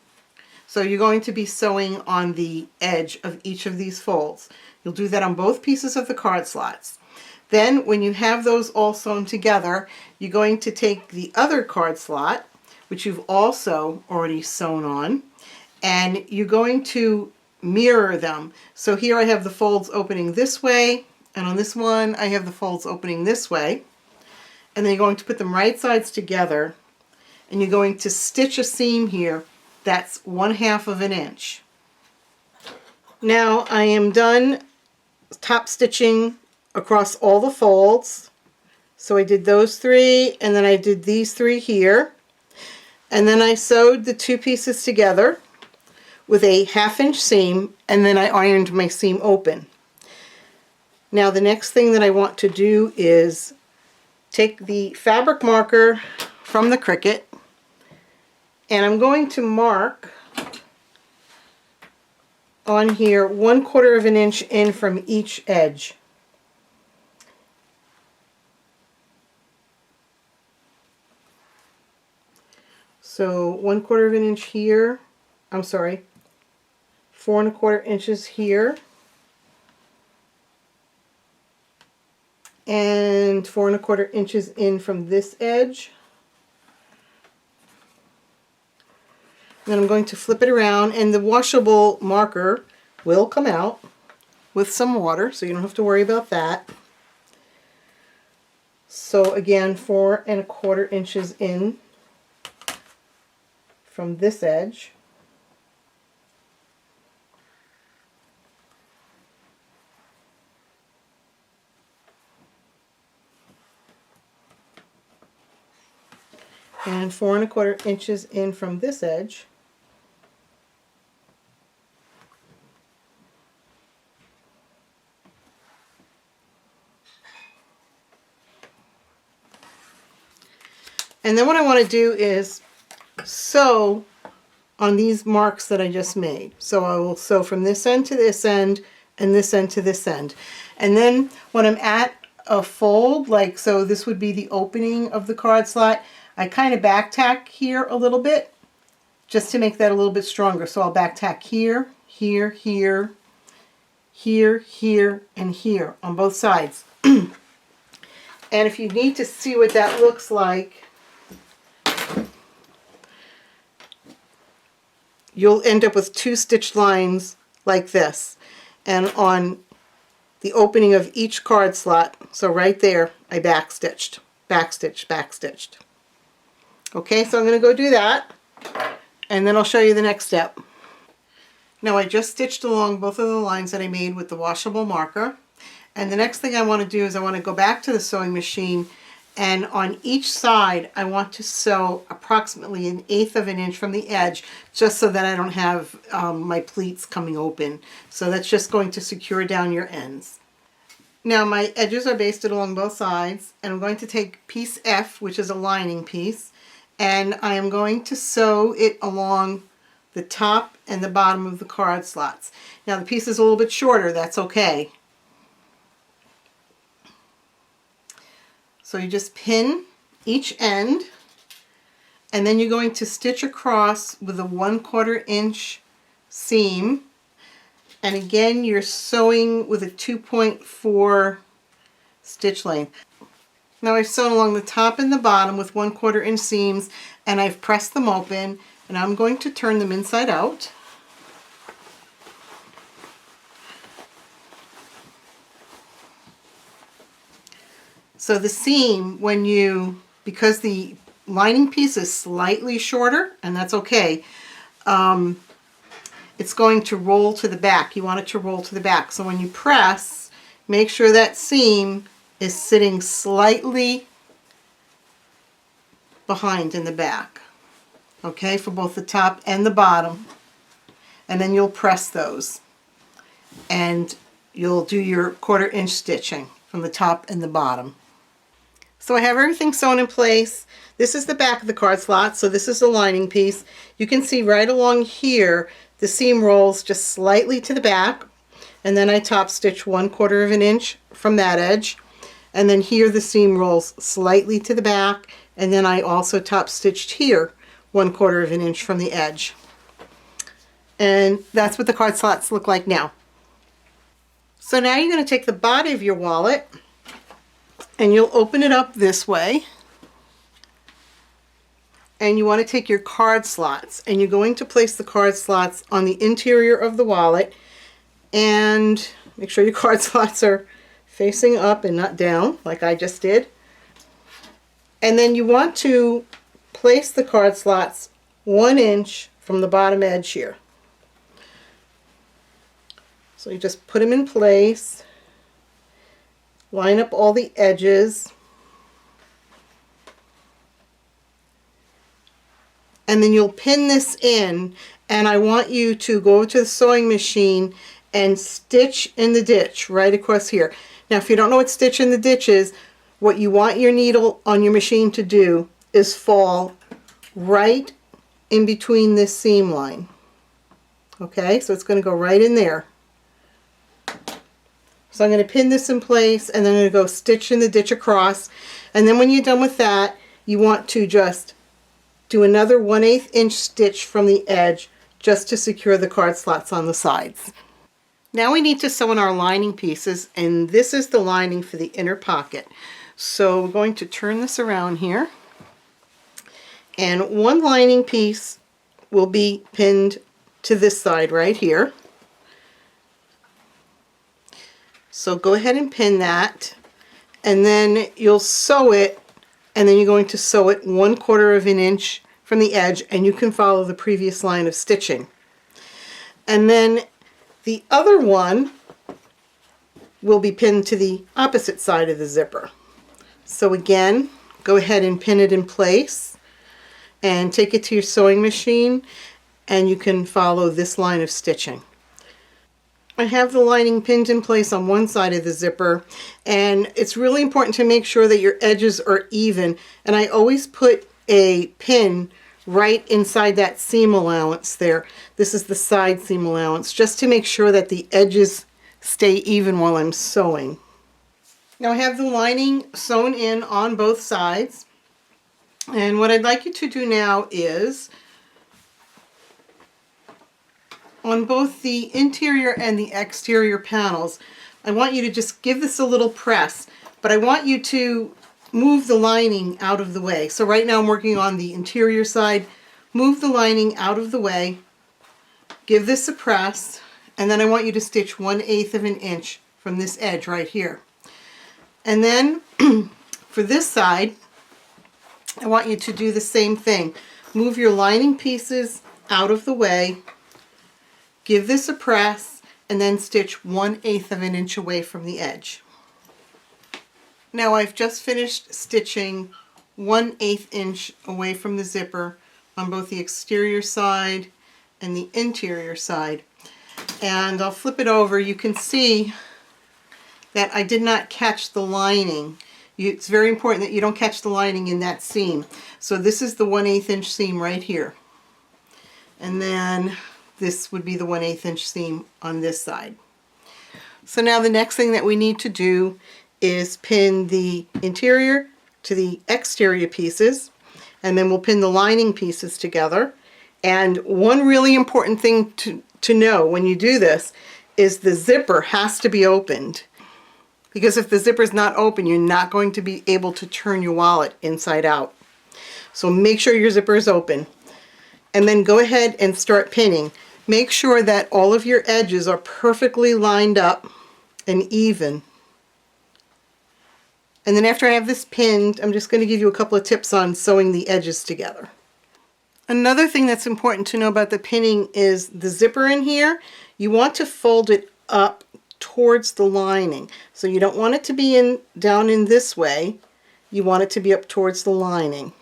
So you're going to be sewing on the edge of each of these folds. You'll do that on both pieces of the card slots. Then when you have those all sewn together, you're going to take the other card slot, which you've also already sewn on, and you're going to mirror them. So here I have the folds opening this way, and on this one I have the folds opening this way. And then you're going to put them right sides together, and you're going to stitch a seam here that's 1/2 of an inch. Now I am done top stitching across all the folds. So I did those 3, and then I did these 3 here, and then I sewed the 2 pieces together with a 1/2 inch seam, and then I ironed my seam open. Now the next thing that I want to do is take the fabric marker from the Cricut, and I'm going to mark on here 1/4 of an inch in from each edge. So 1/4 of an inch here, I'm sorry, 4 1/4 inches here, and 4 1/4 inches in from this edge. Then I'm going to flip it around, and the washable marker will come out with some water, so you don't have to worry about that. So again, 4 1/4 inches in from this edge. and 4¼ inches in from this edge. And then what I want to do is sew on these marks that I just made. So I will sew from this end to this end and this end to this end. And then when I'm at a fold, like so this would be the opening of the card slot, I kind of back tack here a little bit just to make that a little bit stronger. So I'll back tack here, here, here, here, here, and here on both sides. And if you need to see what that looks like, you'll end up with 2 stitch lines like this. And on the opening of each card slot, so right there, I backstitched, backstitched, backstitched. Okay, so I'm going to go do that, and then I'll show you the next step. Now I just stitched along both of the lines that I made with the washable marker. And the next thing I want to do is I want to go back to the sewing machine, and on each side I want to sew approximately 1/8 of an inch from the edge, just so that I don't have my pleats coming open. So that's just going to secure down your ends. Now my edges are basted along both sides, and I'm going to take piece F, which is a lining piece, and I am going to sew it along the top and the bottom of the card slots. Now the piece is a little bit shorter, that's okay. So you just pin each end, and then you're going to stitch across with a 1/4 inch seam, and again you're sewing with a 2.4 stitch length. Now I've sewn along the top and the bottom with 1/4 inch seams, and I've pressed them open, and I'm going to turn them inside out. So the seam, because the lining piece is slightly shorter, and that's okay, it's going to roll to the back. You want it to roll to the back. So when you press, make sure that seam is sitting slightly behind in the back. Okay, for both the top and the bottom. And then you'll press those. And you'll do your 1/4 inch stitching from the top and the bottom. So I have everything sewn in place. This is the back of the card slot, so this is the lining piece. You can see right along here the seam rolls just slightly to the back, and then I top stitch 1/4 of an inch from that edge, and then here the seam rolls slightly to the back, and then I also top stitched here 1/4 of an inch from the edge. And that's what the card slots look like now. So now you're going to take the body of your wallet and you'll open it up this way, and you want to take your card slots, and you're going to place the card slots on the interior of the wallet, and make sure your card slots are facing up and not down like I just did. And then you want to place the card slots 1 inch from the bottom edge here. So you just put them in place. Line up all the edges, and then you'll pin this in, and I want you to go to the sewing machine and stitch in the ditch right across here. Now if you don't know what stitch in the ditch is, what you want your needle on your machine to do is fall right in between this seam line. Okay, so it's going to go right in there. So I'm going to pin this in place, and then I'm going to go stitch in the ditch across, and then when you're done with that, you want to just do another 1/8 inch stitch from the edge just to secure the card slots on the sides. Now we need to sew in our lining pieces, and this is the lining for the inner pocket. So we're going to turn this around here, and one lining piece will be pinned to this side right here. So go ahead and pin that, and then you'll sew it, and then you're going to sew it 1/4 of an inch from the edge, and you can follow the previous line of stitching. And then the other one will be pinned to the opposite side of the zipper. So again, go ahead and pin it in place. and take it to your sewing machine, and you can follow this line of stitching. I have the lining pinned in place on one side of the zipper, and it's really important to make sure that your edges are even, and I always put a pin right inside that seam allowance there. This is the side seam allowance, just to make sure that the edges stay even while I'm sewing. Now I have the lining sewn in on both sides, and what I'd like you to do now is, on both the interior and the exterior panels, I want you to just give this a little press, but I want you to move the lining out of the way. So right now I'm working on the interior side. Move the lining out of the way, give this a press, and then I want you to stitch 1/8 of an inch from this edge right here. And then for this side, I want you to do the same thing. Move your lining pieces out of the way, give this a press, and then stitch 1/8 of an inch away from the edge. Now I've just finished stitching 1/8 inch away from the zipper on both the exterior side and the interior side. And I'll flip it over. You can see that I did not catch the lining. It's very important that you don't catch the lining in that seam. So this is the 1/8 inch seam right here. And then this would be the 1/8 inch seam on this side. So now the next thing that we need to do is pin the interior to the exterior pieces, and then we'll pin the lining pieces together. And one really important thing to know when you do this is the zipper has to be opened, because if the zipper is not open, you're not going to be able to turn your wallet inside out. So make sure your zipper is open, and then go ahead and start pinning. Make sure that all of your edges are perfectly lined up and even. And then after I have this pinned, I'm just going to give you a couple of tips on sewing the edges together. Another thing that's important to know about the pinning is the zipper in here. You want to fold it up towards the lining. So you don't want it to be down in this way. You want it to be up towards the lining.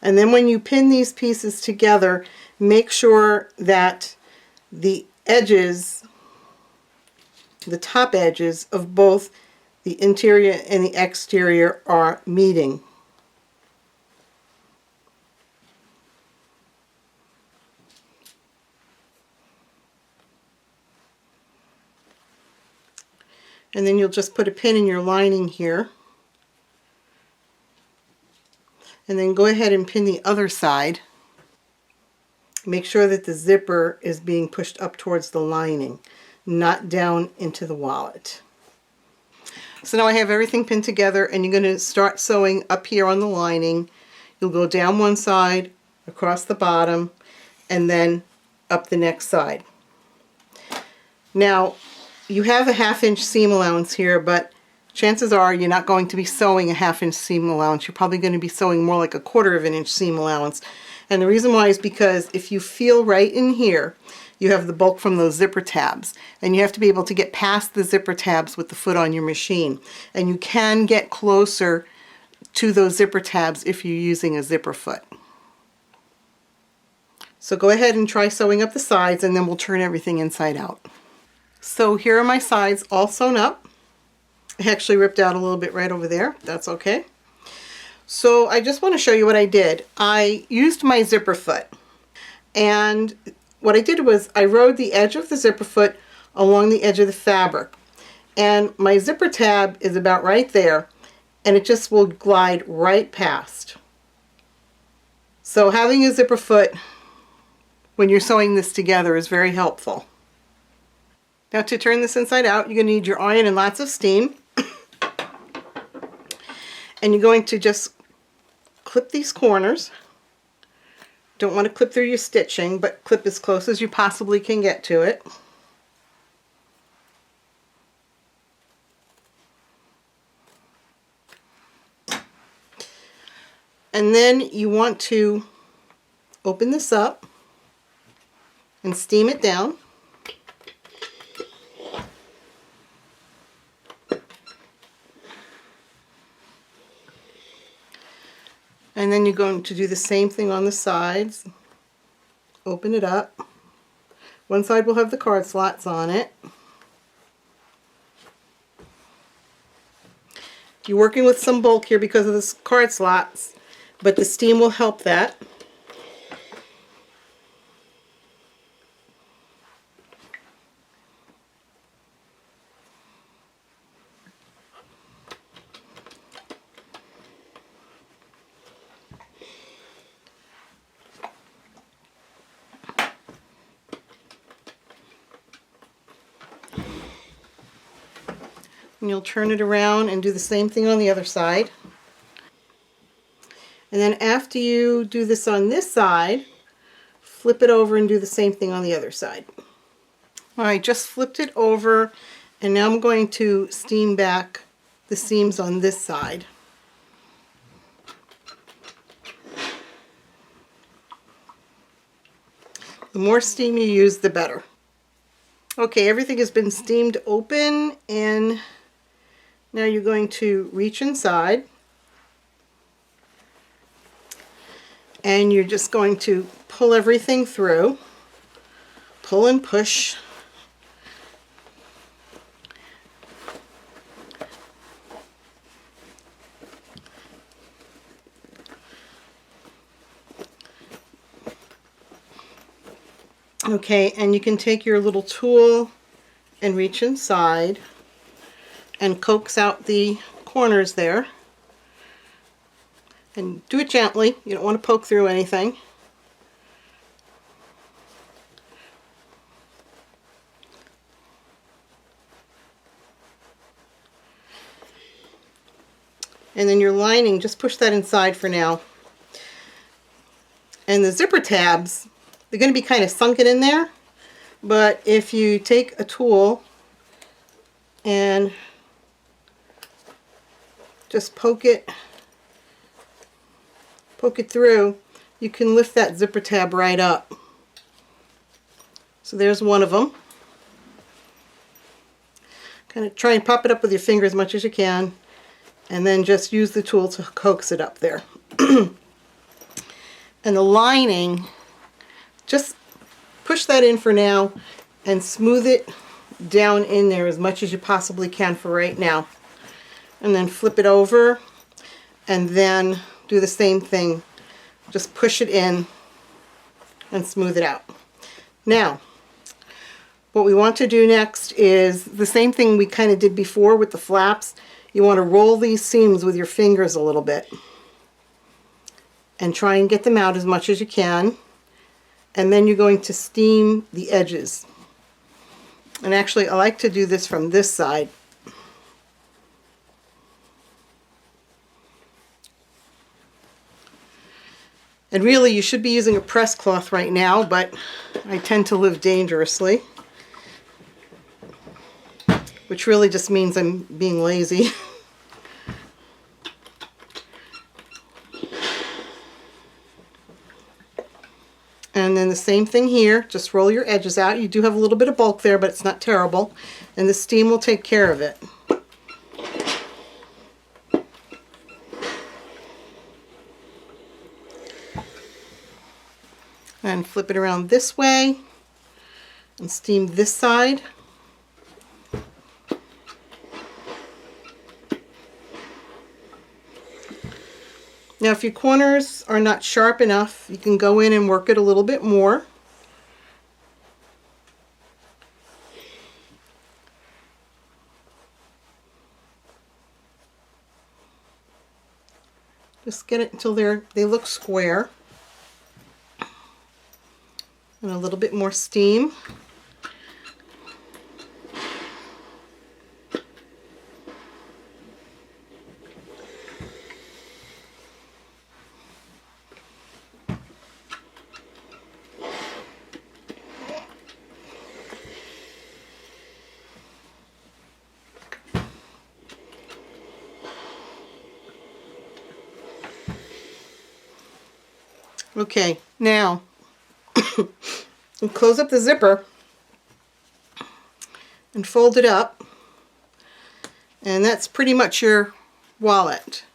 And then when you pin these pieces together, make sure that the edges, the top edges of both the interior and the exterior are meeting. And then you'll just put a pin in your lining here. And then go ahead and pin the other side. Make sure that the zipper is being pushed up towards the lining, not down into the wallet. So now I have everything pinned together, and you're going to start sewing up here on the lining. You'll go down one side, across the bottom, and then up the next side. Now, you have a 1/2 inch seam allowance here, but chances are you're not going to be sewing a 1/2 inch seam allowance. You're probably going to be sewing more like a 1/4 of an inch seam allowance. And the reason why is because if you feel right in here, you have the bulk from those zipper tabs, and you have to be able to get past the zipper tabs with the foot on your machine. And you can get closer to those zipper tabs if you're using a zipper foot. So go ahead and try sewing up the sides, and then we'll turn everything inside out. So here are my sides all sewn up. I actually ripped out a little bit right over there. That's okay. So I just want to show you what I did. I used my zipper foot, and what I did was I rode the edge of the zipper foot along the edge of the fabric, and my zipper tab is about right there, and it just will glide right past. So having a zipper foot when you're sewing this together is very helpful. Now to turn this inside out, you're going to need your iron and lots of steam. And you're going to just clip these corners. Don't want to clip through your stitching, but clip as close as you possibly can get to it. And then you want to open this up and steam it down. And then you're going to do the same thing on the sides. Open it up. One side will have the card slots on it. You're working with some bulk here because of the card slots, but the steam will help that. And you'll turn it around and do the same thing on the other side. And then after you do this on this side, flip it over and do the same thing on the other side. Alright, just flipped it over, and now I'm going to steam back the seams on this side. The more steam you use, the better. Okay, everything has been steamed open, and now you're going to reach inside, and you're just going to pull everything through. Pull and push. Okay, and you can take your little tool and reach inside and coax out the corners there. And do it gently. You don't want to poke through anything. And then your lining, just push that inside for now. And the zipper tabs, they're going to be kind of sunken in there, but if you take a tool and just poke it through, you can lift that zipper tab right up. So there's one of them. Kind of try and pop it up with your finger as much as you can, and then just use the tool to coax it up there. And the lining, just push that in for now and smooth it down in there as much as you possibly can for right now. And then flip it over and then do the same thing. Just push it in and smooth it out. Now, what we want to do next is the same thing we kind of did before with the flaps. You want to roll these seams with your fingers a little bit and try and get them out as much as you can. And then you're going to steam the edges. And actually, I like to do this from this side. And really, you should be using a press cloth right now, but I tend to live dangerously, which really just means I'm being lazy. And then the same thing here, just roll your edges out. You do have a little bit of bulk there, but it's not terrible. And the steam will take care of it. And flip it around this way and steam this side. Now if your corners are not sharp enough, you can go in and work it a little bit more. Just get it until they look square. And a little bit more steam. Okay, now we'll close up the zipper and fold it up, and that's pretty much your wallet.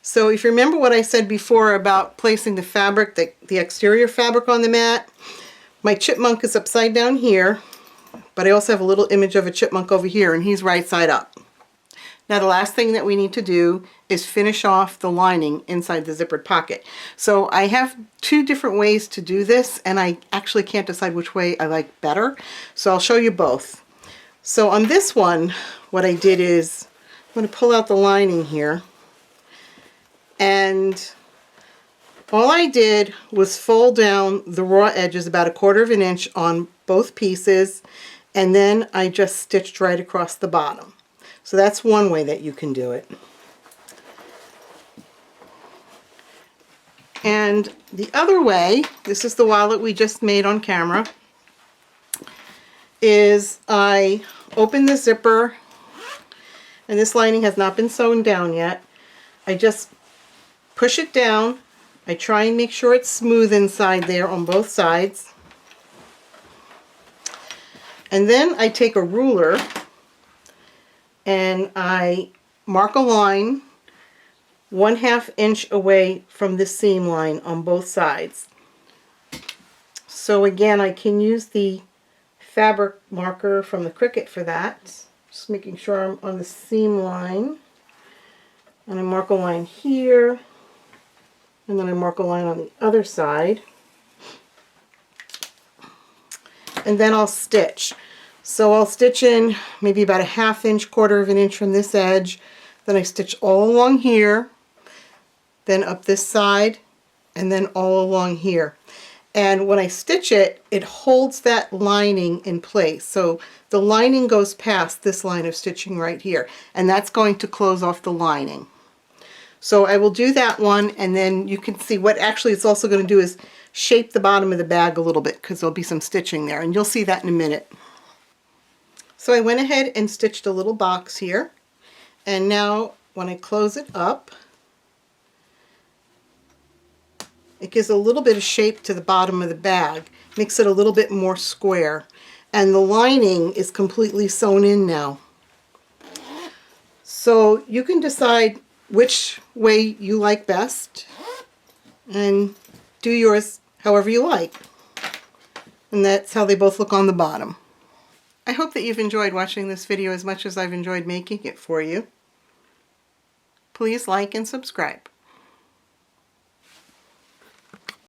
So if you remember what I said before about placing the fabric, the exterior fabric on the mat, my chipmunk is upside down here, but I also have a little image of a chipmunk over here, and he's right side up. Now the last thing that we need to do is finish off the lining inside the zippered pocket. So I have two different ways to do this, and I actually can't decide which way I like better. So I'll show you both. So on this one, what I did is, I'm going to pull out the lining here, and all I did was fold down the raw edges about 1/4 of an inch on both pieces, and then I just stitched right across the bottom. So that's one way that you can do it. And the other way, this is the wallet we just made on camera, is I open the zipper, and this lining has not been sewn down yet. I just push it down. I try and make sure it's smooth inside there on both sides. And then I take a ruler and I mark a line 1/2 inch away from the seam line on both sides. So again, I can use the fabric marker from the Cricut for that. Just making sure I'm on the seam line. And I mark a line here, and then I mark a line on the other side. And then I'll stitch. So I'll stitch in maybe about 1/2 inch, 1/4 of an inch from this edge. Then I stitch all along here, then up this side, and then all along here. And when I stitch it, it holds that lining in place. So the lining goes past this line of stitching right here, and that's going to close off the lining. So I will do that one, and then you can see what actually it's also going to do is shape the bottom of the bag a little bit, because there'll be some stitching there, and you'll see that in a minute. So I went ahead and stitched a little box here, and now when I close it up, it gives a little bit of shape to the bottom of the bag, makes it a little bit more square, and the lining is completely sewn in now. So you can decide which way you like best and do yours however you like. And that's how they both look on the bottom. I hope that you've enjoyed watching this video as much as I've enjoyed making it for you. Please like and subscribe.